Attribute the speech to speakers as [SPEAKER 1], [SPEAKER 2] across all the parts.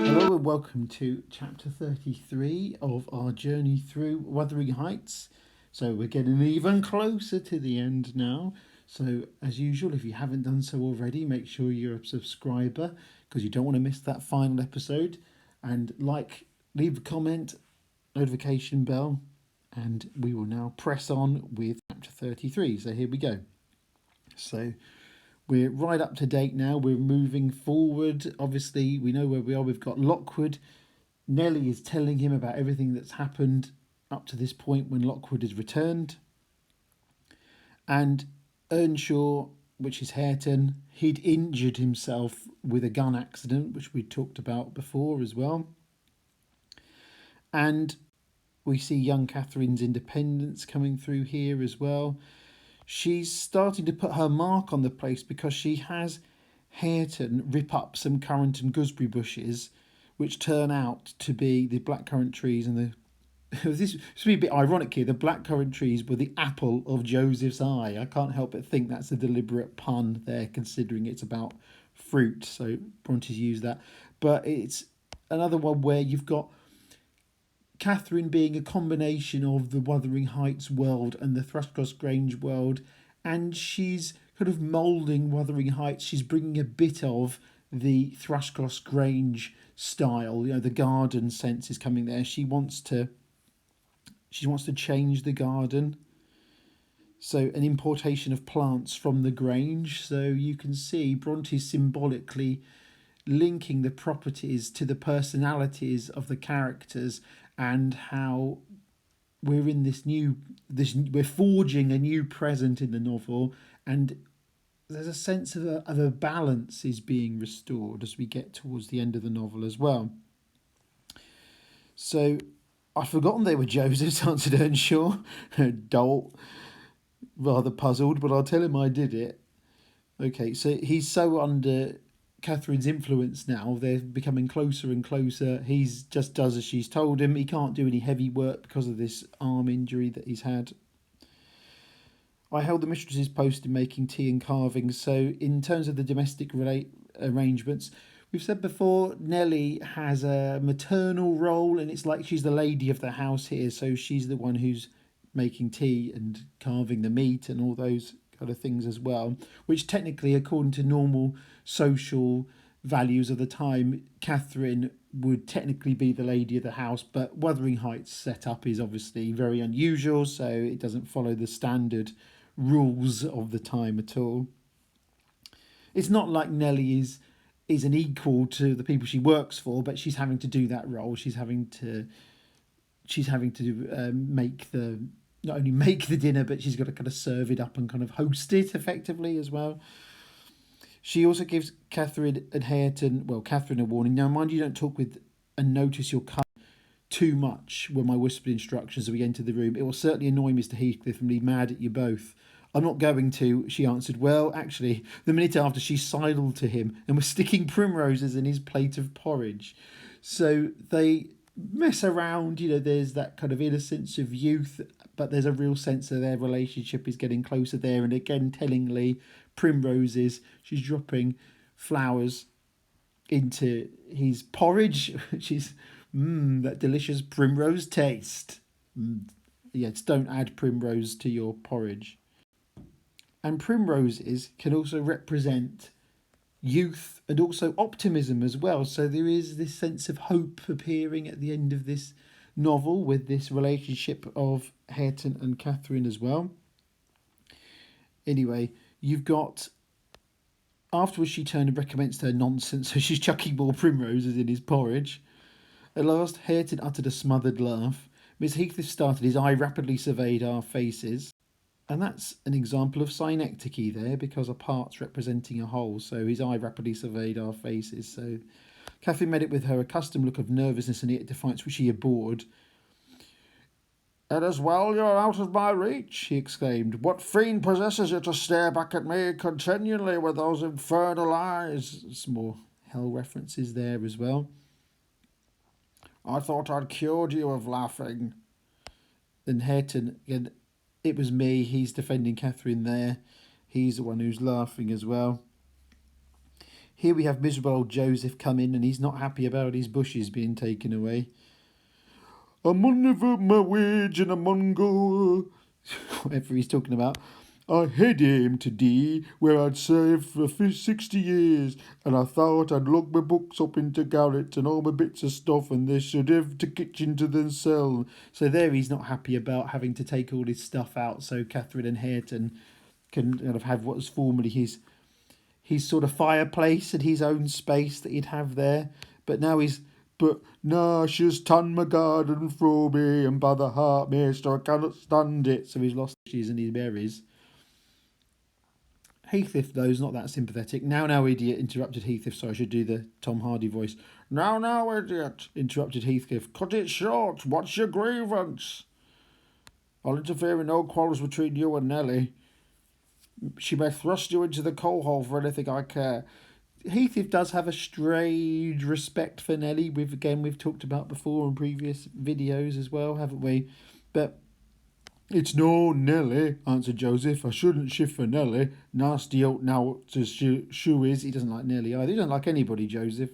[SPEAKER 1] Hello and welcome to chapter 33 of our journey through Wuthering Heights. So we're getting even closer to the end now. So as usual, if you haven't done so already, make sure you're a subscriber because you don't want to miss that final episode. And leave a comment, notification bell, and we will now press on with chapter 33. So here we go. So we're right up to date now. We're moving forward. Obviously, we know where we are. We've got Lockwood. Nelly is telling him about everything that's happened up to this point when Lockwood has returned. And Earnshaw, which is Hareton, he'd injured himself with a gun accident, which we talked about before as well. And we see young Catherine's independence coming through here as well. She's starting to put her mark on the place because she has Hareton rip up some currant and gooseberry bushes, which turn out to be the blackcurrant trees and the this should be a bit ironic here. The blackcurrant trees were the apple of Joseph's eye. I can't help but think that's a deliberate pun there, considering it's about fruit. So Bronte's used that, but it's another one where you've got Catherine being a combination of the Wuthering Heights world and the Thrushcross Grange world, and she's kind of moulding Wuthering Heights. She's bringing a bit of the Thrushcross Grange style, the garden sense is coming there. She wants to change the garden, so an importation of plants from the Grange. So you can see Bronte symbolically linking the properties to the personalities of the characters and how we're in we're forging a new present in the novel, and there's a sense of a balance is being restored as we get towards the end of the novel as well. So I'd forgotten they were Joseph's, answered Earnshaw. Dolt, rather puzzled, but I'll tell him I did it. Okay, so he's so under Catherine's influence now, they're becoming closer and closer. He's just does as she's told him. He can't do any heavy work because of this arm injury that he's had. I held the mistress's post in making tea and carving. So in terms of the domestic arrangements, we've said before, Nelly has a maternal role, and it's like she's the lady of the house here. So she's the one who's making tea and carving the meat and all those kind of things as well, which technically, according to normal social values of the time, Catherine would technically be the lady of the house, but Wuthering Heights setup is obviously very unusual, so it doesn't follow the standard rules of the time at all. It's not like Nelly is an equal to the people she works for, but she's having to do that role. She's having to not only make the dinner, but she's got to kind of serve it up and kind of host it effectively as well. She also gives Catherine and Hareton, Catherine a warning. Now, mind you, don't talk with and notice your colour too much were my whispered instructions as we enter the room. It will certainly annoy Mr. Heathcliff and be mad at you both. I'm not going to, she answered. Well, actually, the minute after she sidled to him and was sticking primroses in his plate of porridge. So they mess around, there's that kind of innocence of youth, but there's a real sense of their relationship is getting closer there. And again, tellingly, primroses, she's dropping flowers into his porridge, which is that delicious primrose taste. Yes, don't add primrose to your porridge. And primroses can also represent youth and also optimism as well. So there is this sense of hope appearing at the end of this novel with this relationship of Hareton and Catherine as well. Anyway, you've got afterwards she turned and recommenced her nonsense, so she's chucking more primroses in his porridge. At last Hareton uttered a smothered laugh. Miss Heathcliff started. His eye rapidly surveyed our faces. And that's an example of synecdoche there, because a part's representing a whole. So his eye rapidly surveyed our faces. So Catherine met it with her accustomed look of nervousness and yet defiance, which she abhorred. "It is well you're out of my reach," he exclaimed. "What fiend possesses you to stare back at me continually with those infernal eyes?" Some more hell references there as well. "I thought I'd cured you of laughing." Then Hareton, again, it was me. He's defending Catherine there. He's the one who's laughing as well. Here we have miserable old Joseph come in, and he's not happy about his bushes being taken away. I'm on my wage and I'm on go. Whatever he's talking about. I had him to D where I'd served for 60 years, and I thought I'd lug my books up into garret and all my bits of stuff, and they should have to kitchen to themselves. So there he's not happy about having to take all his stuff out so Catherine and Hareton can kind of have what was formerly his sort of fireplace and his own space that he'd have there. But now she's turned my garden for me, and by the heart, mister, I cannot stand it. So he's lost his and his berries. Heathcliff, though, is not that sympathetic. Now, idiot, interrupted Heathcliff. Sorry, I should do the Tom Hardy voice. Now, idiot, interrupted Heathcliff. Cut it short. What's your grievance? I'll interfere in no quarrels between you and Nelly. She may thrust you into the coal hole for anything I care. Heathcliff does have a strange respect for Nelly. We've talked about before in previous videos as well, haven't we? But it's no Nelly, answered Joseph. I shouldn't shift for Nelly. Nasty old now to shoe is. He doesn't like Nelly either. He doesn't like anybody, Joseph.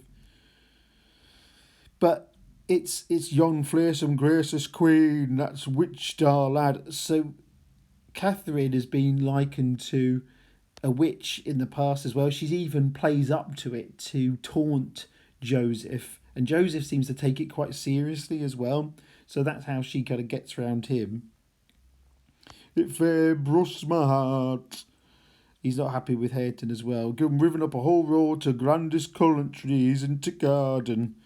[SPEAKER 1] But it's young flersome gracious queen. That's witch star lad. So Catherine has been likened to a witch in the past as well. She even plays up to it to taunt Joseph. And Joseph seems to take it quite seriously as well. So that's how she kind of gets around him. It fair brusts my heart. He's not happy with Hareton as well. Riven up a whole row to grandest currant trees into garden.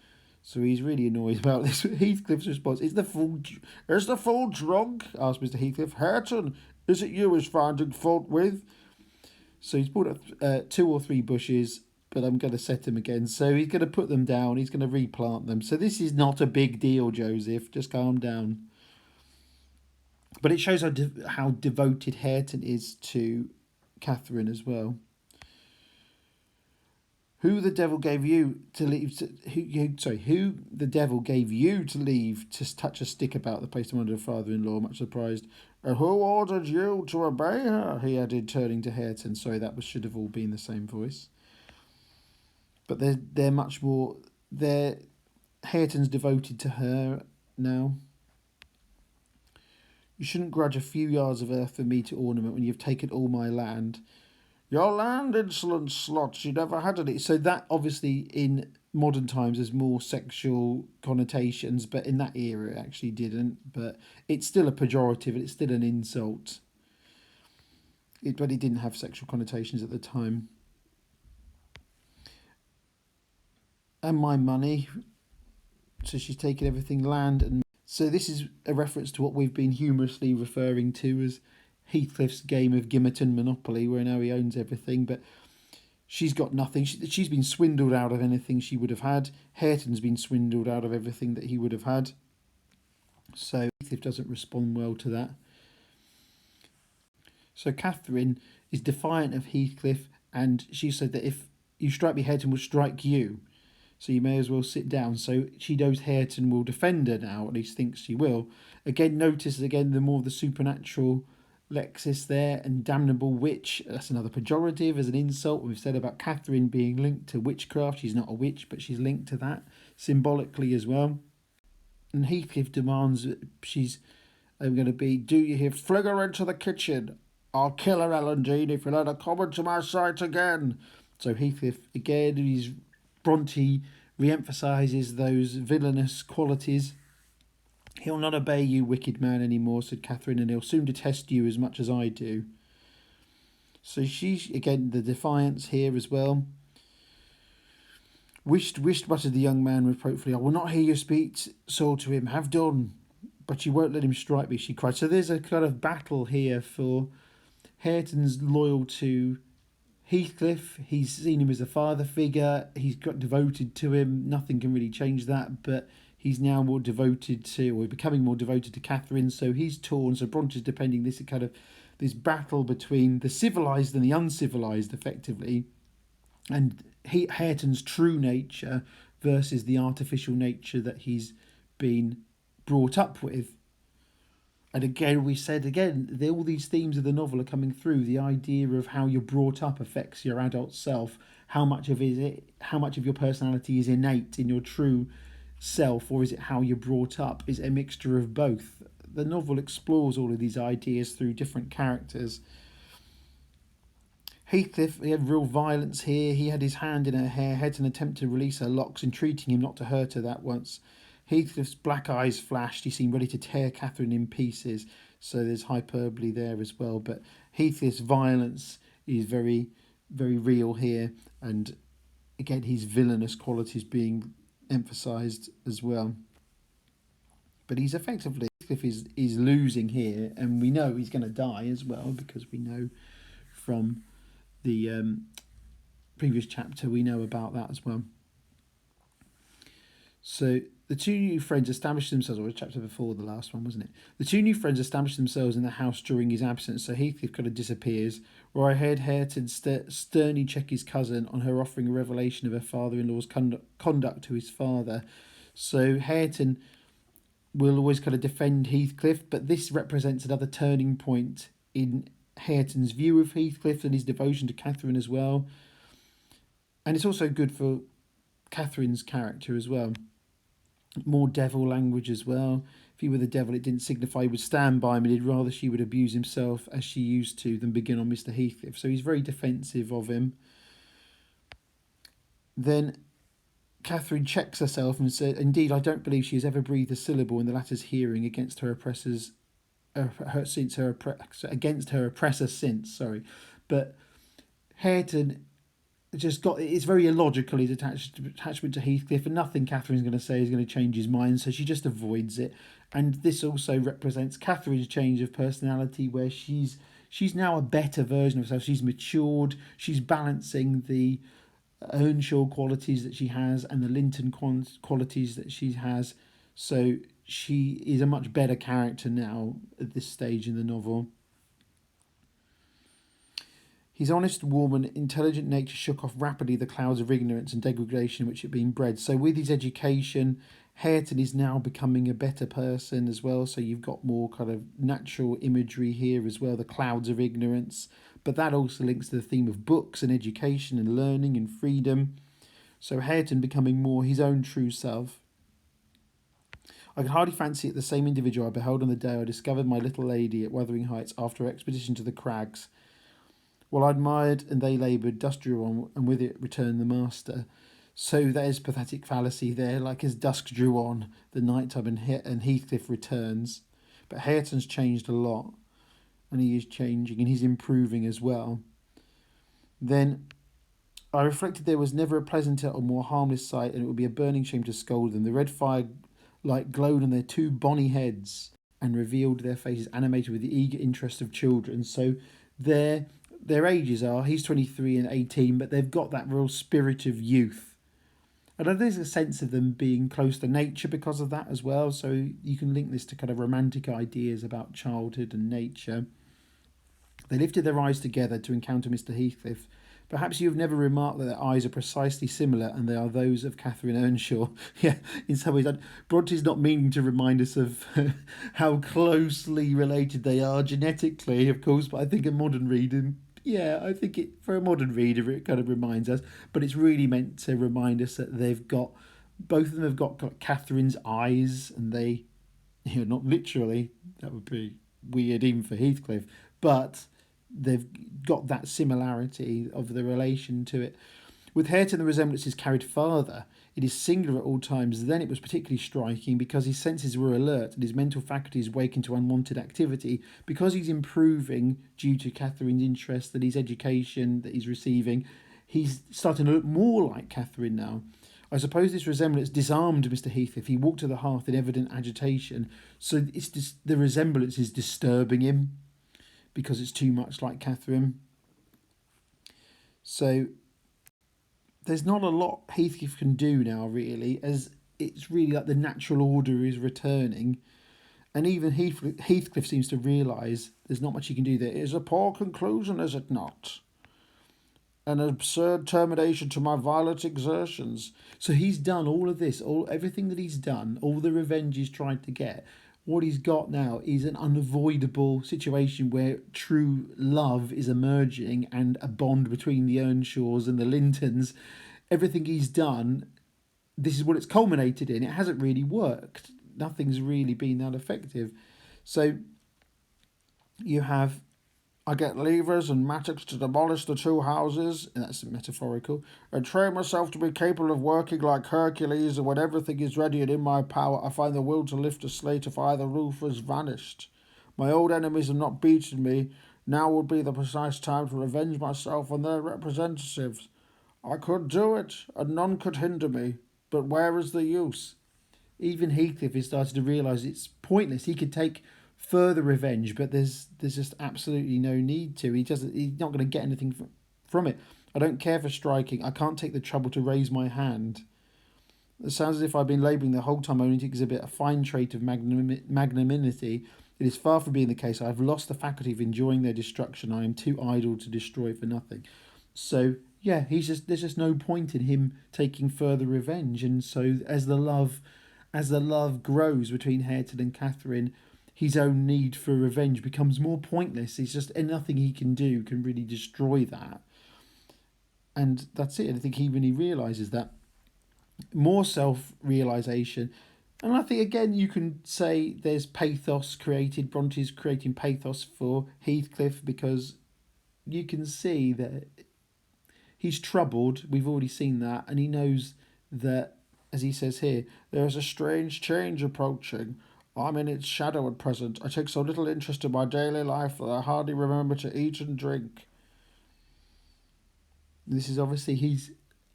[SPEAKER 1] So he's really annoyed about this. Heathcliff's response, is the fool drunk? Asked Mr. Heathcliff. Hareton, is it you he's finding fault with? So he's pulled up 2 or 3 bushes, but I'm going to set him again. So he's going to put them down. He's going to replant them. So this is not a big deal, Joseph. Just calm down. But it shows how devoted Hareton is to Catherine as well. Who the devil gave you to leave? Who the devil gave you to leave to touch a stick about the place? Demanded her father-in-law, much surprised. And who ordered you to obey her? He added, turning to Hareton. Sorry, should have all been the same voice. But they're much more. Hareton's devoted to her now. You shouldn't grudge a few yards of earth for me to ornament when you've taken all my land. Your land, insolent slut, you never had any. So that obviously in modern times has more sexual connotations, but in that era it actually didn't. But it's still a pejorative and it's still an insult. But it didn't have sexual connotations at the time. And my money. So she's taken everything, land and... So this is a reference to what we've been humorously referring to as Heathcliff's game of Gimmerton Monopoly, where now he owns everything, but she's got nothing. She's been swindled out of anything she would have had. Hareton's been swindled out of everything that he would have had. So Heathcliff doesn't respond well to that. So Catherine is defiant of Heathcliff, and she said that if you strike me, Hareton will strike you. So you may as well sit down. So she knows Hareton will defend her now, at least thinks she will. Again, notice again the more the supernatural lexis there, and damnable witch. That's another pejorative as an insult. We've said about Catherine being linked to witchcraft. She's not a witch, but she's linked to that symbolically as well. And Heathcliff demands she's going to be, do you hear? Fling her into the kitchen. I'll kill her, Ellen Dean, if you let her come into my sight again. So Heathcliff, again, he's Bronte re-emphasises those villainous qualities. He'll not obey you, wicked man, anymore, said Catherine, and he'll soon detest you as much as I do. So she's, again, the defiance here as well. Wished, muttered the young man reproachfully. I will not hear you speak so to him. Have done. But you won't let him strike me, she cried. So there's a kind of battle here for Hareton's loyal to Heathcliff. He's seen him as a father figure. He's got devoted to him. Nothing can really change that. But he's now more devoted to, or becoming more devoted to Catherine. So he's torn. So Bronte's depending. This kind of this battle between the civilised and the uncivilised, effectively, and Hareton's true nature versus the artificial nature that he's been brought up with. And again, we said again, all these themes of the novel are coming through. The idea of how you're brought up affects your adult self. how much of your personality is innate in your true self, or is it how you're brought up? Is it a mixture of both? The novel explores all of these ideas through different characters. Heathcliff, he had real violence here. He had his hand in her hair. Hareton attempted to release her locks, entreating him not to hurt her that once. Heathcliff's black eyes flashed. He seemed ready to tear Catherine in pieces. So there's hyperbole there as well. But Heathcliff's violence is very, very real here. And again, his villainous qualities being emphasised as well. But he's effectively, Heathcliff is losing here. And we know he's going to die as well, because we know from the previous chapter, we know about that as well. So the two new friends established themselves, or a chapter before the last one, wasn't it? The two new friends established themselves in the house during his absence, so Heathcliff kind of disappears, where I heard Hareton sternly check his cousin on her offering a revelation of her father-in-law's conduct to his father. So Hareton will always kind of defend Heathcliff, but this represents another turning point in Hareton's view of Heathcliff and his devotion to Catherine as well. And it's also good for Catherine's character as well. More devil language as well. If he were the devil, it didn't signify he would stand by him, and he'd rather she would abuse himself as she used to than begin on Mr. Heathcliff. So he's very defensive of him. Then Catherine checks herself and said, "Indeed, I don't believe she has ever breathed a syllable in the latter's hearing against her oppressors against her oppressor since." Sorry, but Hareton just got, it's very illogical, his attachment to Heathcliff, and nothing Catherine's going to say is going to change his mind, so she just avoids it. And this also represents Catherine's change of personality, where she's now a better version of herself. She's matured. She's balancing the Earnshaw qualities that she has and the Linton qualities that she has. So she is a much better character now at this stage in the novel. His honest, warm and intelligent nature shook off rapidly the clouds of ignorance and degradation in which it had been bred. So with his education, Hareton is now becoming a better person as well. So you've got more kind of natural imagery here as well, the clouds of ignorance. But that also links to the theme of books and education and learning and freedom. So Hareton becoming more his own true self. I could hardly fancy it the same individual I beheld on the day I discovered my little lady at Wuthering Heights after her expedition to the crags. While I admired and they laboured, dusk drew on, and with it returned the master. So there's pathetic fallacy there, like as dusk drew on, the night time and Heathcliff returns. But Hareton's changed a lot, and he is changing, and he's improving as well. Then I reflected there was never a pleasanter or more harmless sight, and it would be a burning shame to scold them. The red fire light glowed on their two bonny heads and revealed their faces animated with the eager interest of children. So their ages are, he's 23 and 18, but they've got that real spirit of youth. And there's a sense of them being close to nature because of that as well. So you can link this to kind of romantic ideas about childhood and nature. They lifted their eyes together to encounter Mr. Heathcliff. Perhaps you have never remarked that their eyes are precisely similar, and they are those of Catherine Earnshaw. Yeah, in some ways, Bronte's not meaning to remind us of how closely related they are genetically, of course, but I think a modern reader, for a modern reader, it kind of reminds us. But it's really meant to remind us that both of them have got Catherine's eyes, and they, not literally, that would be weird even for Heathcliff, but they've got that similarity of the relation to it. With Hareton, the resemblance is carried farther. It is singular at all times. Then it was particularly striking because his senses were alert and his mental faculties wakened to unwanted activity. Because he's improving due to Catherine's interest and his education that he's receiving, he's starting to look more like Catherine now. I suppose this resemblance disarmed Mr. Heathcliff. He walked to the hearth in evident agitation. So the resemblance is disturbing him, because it's too much like Catherine. So there's not a lot Heathcliff can do now, really, as it's really like the natural order is returning. And even Heathcliff seems to realise there's not much he can do there. It is a poor conclusion, is it not? An absurd termination to my violent exertions. So he's done all of this, everything that he's done, all the revenge he's tried to get, what he's got now is an unavoidable situation where true love is emerging and a bond between the Earnshaws and the Lintons. Everything he's done, this is what it's culminated in. It hasn't really worked. Nothing's really been that effective. So you have, I get levers and mattocks to demolish the two houses, and that's metaphorical, and train myself to be capable of working like Hercules, and when everything is ready and in my power, I find the will to lift a slate if either roof has vanished. My old enemies have not beaten me. Now would be the precise time to revenge myself on their representatives. I could do it, and none could hinder me, but where is the use? Even Heathcliff is starting to realise it's pointless. He could take further revenge, but there's just absolutely no need to. He's not going to get anything from it. I don't care for striking. I can't take the trouble to raise my hand. It sounds as if I've been labouring the whole time only to exhibit a fine trait of magnanimity. It is far from being the case. I have lost the faculty of enjoying their destruction. I am too idle to destroy for nothing. So yeah, there's just no point in him taking further revenge. And so as the love grows between Hareton and Catherine, his own need for revenge becomes more pointless. It's just, and nothing he can do can really destroy that. And that's it. I think he really realises that. More self-realisation. And I think, again, you can say there's pathos created. Bronte's creating pathos for Heathcliff because you can see that he's troubled. We've already seen that. And he knows that, as he says here, there is a strange change approaching. I'm in its shadow at present. I take so little interest in my daily life that I hardly remember to eat and drink. This is obviously his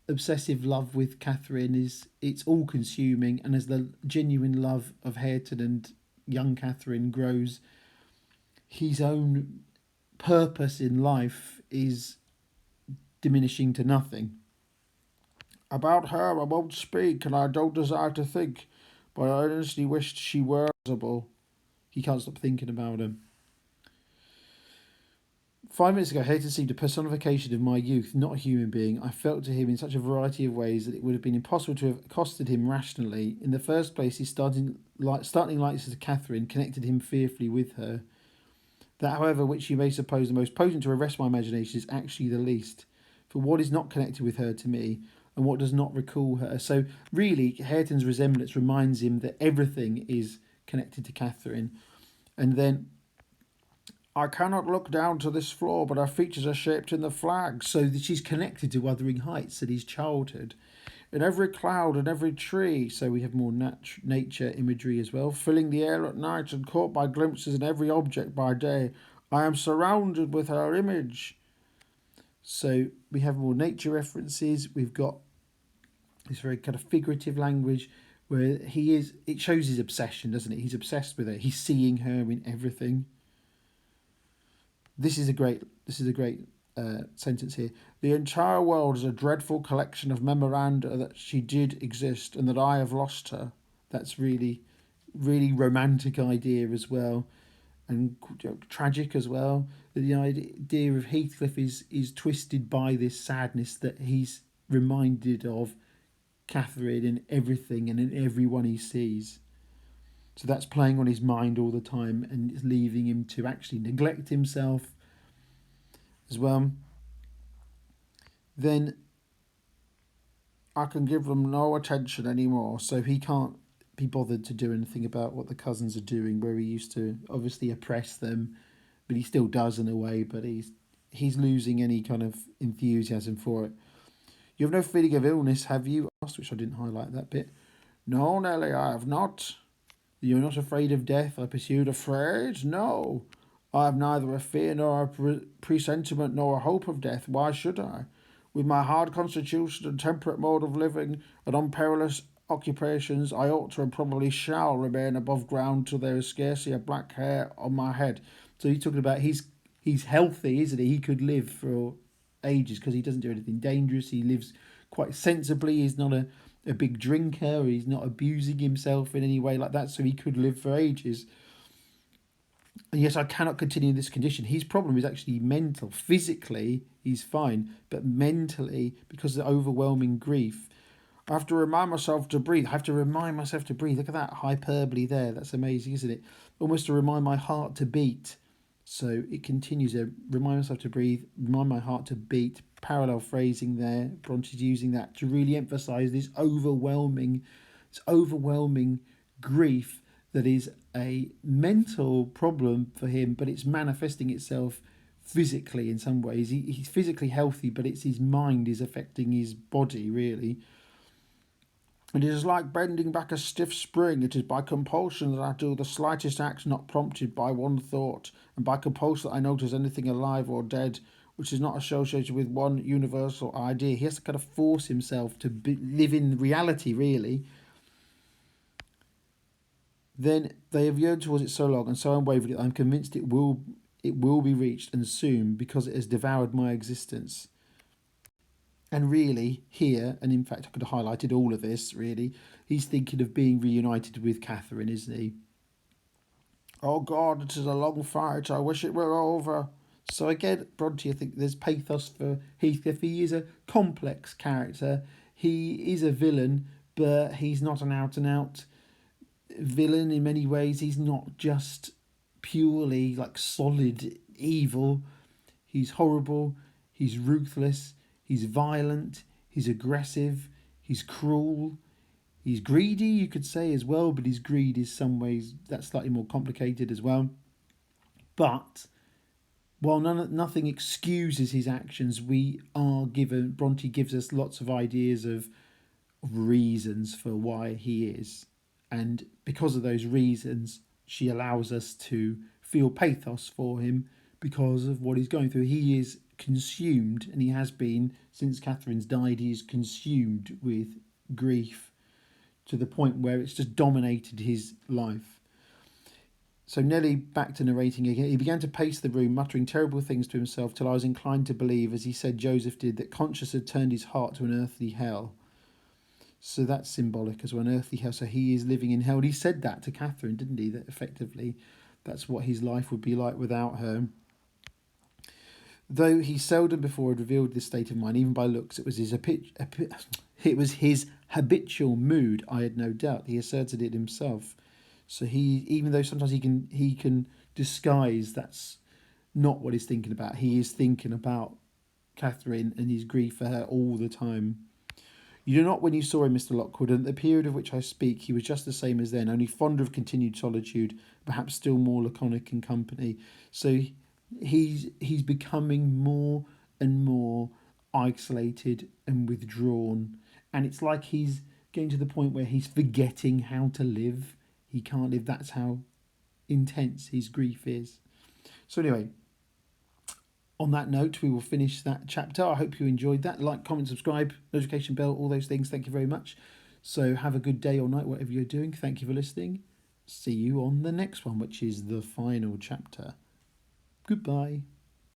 [SPEAKER 1] obsessive love with Catherine it's all consuming, and as the genuine love of Hareton and young Catherine grows, his own purpose in life is diminishing to nothing. About her I won't speak, and I don't desire to think, but I earnestly wished she were visible. He can't stop thinking about him. 5 minutes ago, Hareton seemed a personification of my youth, not a human being. I felt to him in such a variety of ways that it would have been impossible to have accosted him rationally. In the first place, his startling likeness to Catherine connected him fearfully with her. That, however, which you may suppose the most potent to arrest my imagination is actually the least. For what is not connected with her to me, and what does not recall her? So really, Hareton's resemblance reminds him that everything is connected to Catherine. And then, I cannot look down to this floor, but her features are shaped in the flag, so that she's connected to Wuthering Heights and his childhood. In every cloud and every tree, so we have more nature imagery as well, filling the air at night and caught by glimpses in every object by day. I am surrounded with her image. So we have more nature references. We've got this very kind of figurative language where it shows his obsession, doesn't it? He's obsessed with her. He's seeing her in everything. This is a great sentence here. The entire world is a dreadful collection of memoranda that she did exist and that I have lost her. That's really, really romantic idea as well, and tragic as well. The idea of Heathcliff is twisted by this sadness that he's reminded of Catherine in everything and in everyone he sees. So that's playing on his mind all the time and it's leaving him to actually neglect himself as well. Then I can give them no attention anymore, so he can't be bothered to do anything about what the cousins are doing, where he used to obviously oppress them, but he still does in a way, but he's losing any kind of enthusiasm for it. You have no feeling of illness, have you? Asked, which I didn't highlight that bit. No, Nelly, I have not. You're not afraid of death? I pursued. Afraid? No. I have neither a fear nor a presentiment nor a hope of death. Why should I? With my hard constitution and temperate mode of living and unperilous occupations, I ought to and probably shall remain above ground till there is scarcely a black hair on my head. So he's talking about he's healthy, isn't he? He could live for ages because he doesn't do anything dangerous. He lives quite sensibly. He's not a big drinker. He's not abusing himself in any way like that. So he could live for ages. And yes, I cannot continue in this condition. His problem is actually mental. Physically, he's fine. But mentally, because of the overwhelming grief, I have to remind myself to breathe. I have to remind myself to breathe. Look at that hyperbole there. That's amazing, isn't it? Almost to remind my heart to beat. So it continues there. Remind myself to breathe. Remind my heart to beat. Parallel phrasing there. Bronte's using that to really emphasise this overwhelming grief that is a mental problem for him, but it's manifesting itself physically in some ways. He's physically healthy, but it's his mind is affecting his body, really. It is like bending back a stiff spring. It is by compulsion that I do the slightest act not prompted by one thought, and by compulsion that I notice anything alive or dead which is not associated with one universal idea. He has to kind of force himself to live in reality, really. Then they have yearned towards it so long and so unwavered, I'm convinced it will be reached, and soon, because it has devoured my existence. And really, here, and in fact I could have highlighted all of this, really, he's thinking of being reunited with Catherine, isn't he? Oh God, it is a long fight, I wish it were over. So again, Bronte, I think there's pathos for Heathcliff. He is a complex character. He is a villain, but he's not an out-and-out villain in many ways. He's not just purely like solid evil. He's horrible, he's ruthless, he's violent, he's aggressive, he's cruel, he's greedy, you could say, as well, but his greed is some ways that's slightly more complicated as well. But while nothing excuses his actions, Bronte gives us lots of ideas of reasons for why he is. And because of those reasons, she allows us to feel pathos for him because of what he's going through. He is consumed, and he has been since Catherine's died. He is consumed with grief to the point where it's just dominated his life. So Nelly, back to narrating again, he began to pace the room, muttering terrible things to himself, till I was inclined to believe, as he said Joseph did, that conscience had turned his heart to an earthly hell. So that's symbolic as well, an earthly hell. So he is living in hell. And he said that to Catherine, didn't he? That effectively that's what his life would be like without her. Though he seldom before had revealed this state of mind, even by looks, it was his habitual mood, I had no doubt. He asserted it himself. So even though sometimes he can disguise that's not what he's thinking about, he is thinking about Catherine and his grief for her all the time. You know not when you saw him, Mr. Lockwood, and at the period of which I speak, he was just the same as then, only fonder of continued solitude, perhaps still more laconic in company. So he's becoming more and more isolated and withdrawn, and it's like he's getting to the point where he's forgetting how to live. He can't live. That's how intense his grief is. So anyway, on that note, we will finish that chapter. I hope you enjoyed that. Like, comment, subscribe, notification bell, all those things. Thank you very much. So have a good day or night, whatever you're doing. Thank you for listening. See you on the next one, which is the final chapter. Goodbye.